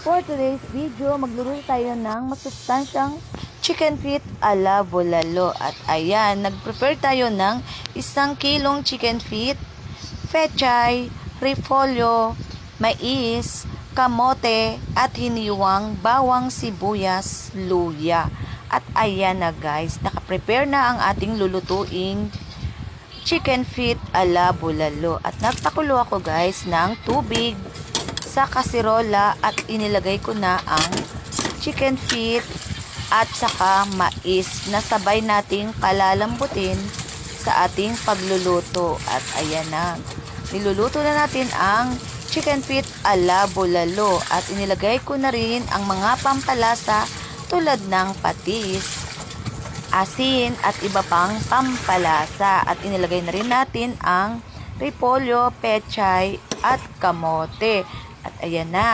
For today's video, magluluto tayo ng masustansyang chicken feet ala bulalo. At ayan, nag-prepare tayo ng 1 kilong chicken feet, pechay, repolyo, mais, kamote, at hiniwang bawang, sibuyas, luya. At ayan na guys, nakaprepare na ang ating lulutuing chicken feet ala bulalo. At nagpakulo ako guys ng tubig sa kasirola at inilagay ko na ang chicken feet at saka mais na sabay nating palalambutin sa ating pagluluto. At ayan na, niluluto na natin ang chicken feet ala bulalo at inilagay ko na rin ang mga pampalasa tulad ng patis, asin at iba pang pampalasa. At inilagay na rin natin ang repolyo, pechay at kamote. At ayan na,